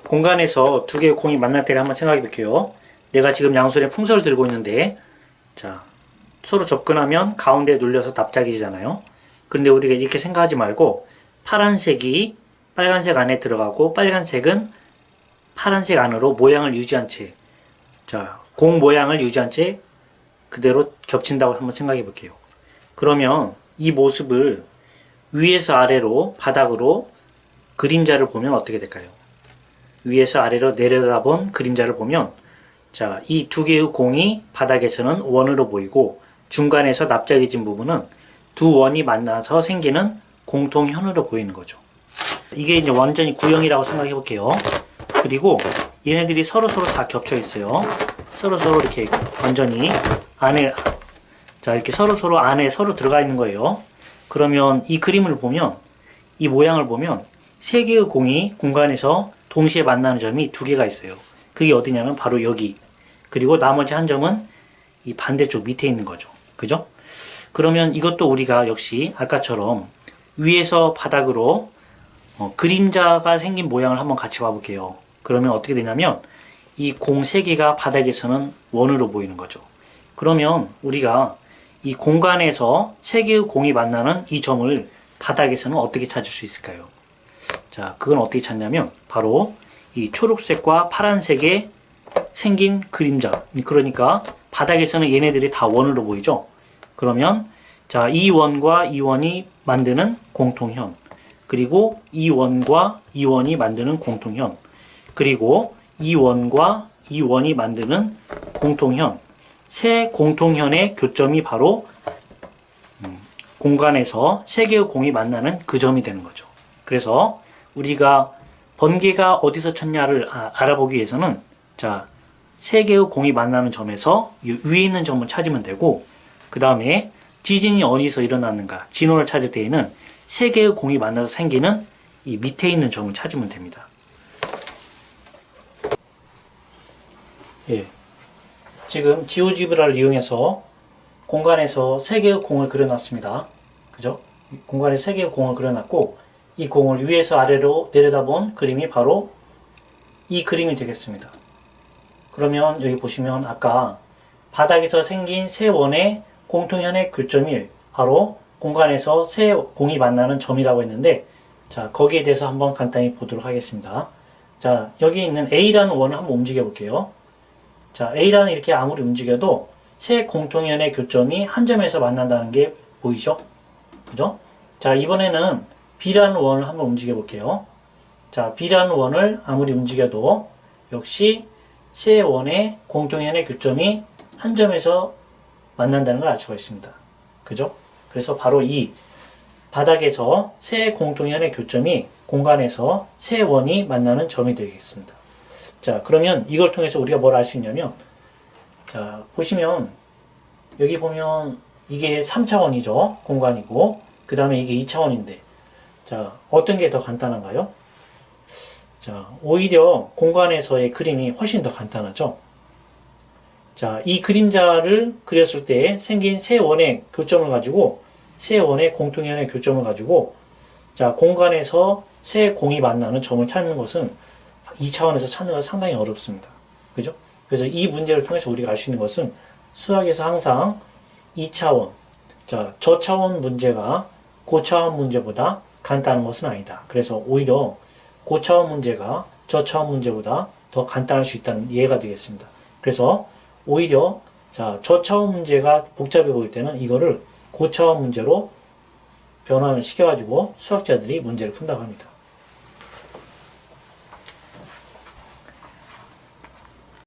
공간에서 두 개의 공이 만날 때를 한번 생각해 볼게요. 내가 지금 양손에 풍선을 들고 있는데, 자, 서로 접근하면 가운데에 눌려서 납작해지잖아요. 근데 우리가 이렇게 생각하지 말고, 파란색이 빨간색 안에 들어가고, 빨간색은 파란색 안으로 모양을 유지한 채, 자, 공 모양을 유지한 채 그대로 겹친다고 한번 생각해 볼게요. 그러면 이 모습을 위에서 아래로, 바닥으로 그림자를 보면 어떻게 될까요? 위에서 아래로 내려다본 그림자를 보면, 자, 이 두 개의 공이 바닥에서는 원으로 보이고, 중간에서 납작해진 부분은 두 원이 만나서 생기는 공통현으로 보이는 거죠. 이게 이제 완전히 구형이라고 생각해 볼게요. 그리고 얘네들이 서로서로 다 겹쳐 있어요. 서로서로 이렇게 완전히 안에, 자, 이렇게 서로서로 안에 서로 들어가 있는 거예요. 그러면 이 그림을 보면, 이 모양을 보면 세 개의 공이 공간에서 동시에 만나는 점이 두 개가 있어요. 그게 어디냐면 바로 여기. 그리고 나머지 한 점은 이 반대쪽 밑에 있는 거죠. 그죠? 그러면 이것도 우리가 역시 아까처럼 위에서 바닥으로 그림자가 생긴 모양을 한번 같이 봐볼게요. 그러면 어떻게 되냐면 이 공 세 개가 바닥에서는 원으로 보이는 거죠. 그러면 우리가 이 공간에서 세 개의 공이 만나는 이 점을 바닥에서는 어떻게 찾을 수 있을까요? 자, 그건 어떻게 찾냐면 바로 이 초록색과 파란색에 생긴 그림자, 그러니까 바닥에서는 얘네들이 다 원으로 보이죠. 그러면 자, 이 원과 이 원이 만드는 공통현, 그리고 이 원과 이 원이 만드는 공통현, 그리고 이 원과 이 원이 만드는 공통현, 세 공통현의 교점이 바로 공간에서 세 개의 공이 만나는 그 점이 되는 거죠. 그래서 우리가 번개가 어디서 쳤냐를 알아보기 위해서는, 자, 세 개의 공이 만나는 점에서 위에 있는 점을 찾으면 되고, 그 다음에 지진이 어디서 일어났는가, 진원을 찾을 때에는 세 개의 공이 만나서 생기는 이 밑에 있는 점을 찾으면 됩니다. 예. 지금 지오지브라를 이용해서 공간에서 세 개의 공을 그려놨습니다. 그죠? 공간에 세 개의 공을 그려놨고, 이 공을 위에서 아래로 내려다본 그림이 바로 이 그림이 되겠습니다. 그러면 여기 보시면 아까 바닥에서 생긴 세 원의 공통현의 교점이 바로 공간에서 세 공이 만나는 점이라고 했는데, 자, 거기에 대해서 한번 간단히 보도록 하겠습니다. 자, 여기 있는 A라는 원을 한번 움직여 볼게요. 자, A라는 이렇게 아무리 움직여도 세 공통현의 교점이 한 점에서 만난다는 게 보이죠? 그죠? 자, 이번에는 B라는 원을 한번 움직여 볼게요. 자, B라는 원을 아무리 움직여도 역시 세 원의 공통현의 교점이 한 점에서 만난다는 걸 알 수가 있습니다. 그죠? 그래서 바로 이 바닥에서 세 공통현의 교점이 공간에서 세 원이 만나는 점이 되겠습니다. 자, 그러면 이걸 통해서 우리가 뭘 알 수 있냐면, 자, 보시면 여기 보면 이게 3차원이죠. 공간이고, 그 다음에 이게 2차원인데, 자, 어떤 게 더 간단한가요? 자, 오히려 공간에서의 그림이 훨씬 더 간단하죠. 자, 이 그림자를 그렸을 때 생긴 세 원의 교점을 가지고, 세 원의 공통현의 교점을 가지고, 자, 공간에서 세 공이 만나는 점을 찾는 것은 2차원에서 찾는 것은 상당히 어렵습니다. 그죠? 그래서 이 문제를 통해서 우리가 알 수 있는 것은 수학에서 항상 2차원, 자, 저차원 문제가 고차원 문제보다 간단한 것은 아니다. 그래서 오히려 고차원 문제가 저차원 문제보다 더 간단할 수 있다는 예가 되겠습니다. 그래서 오히려, 자, 저차원 문제가 복잡해 보일 때는 이거를 고차원 문제로 변환을 시켜가지고 수학자들이 문제를 푼다고 합니다.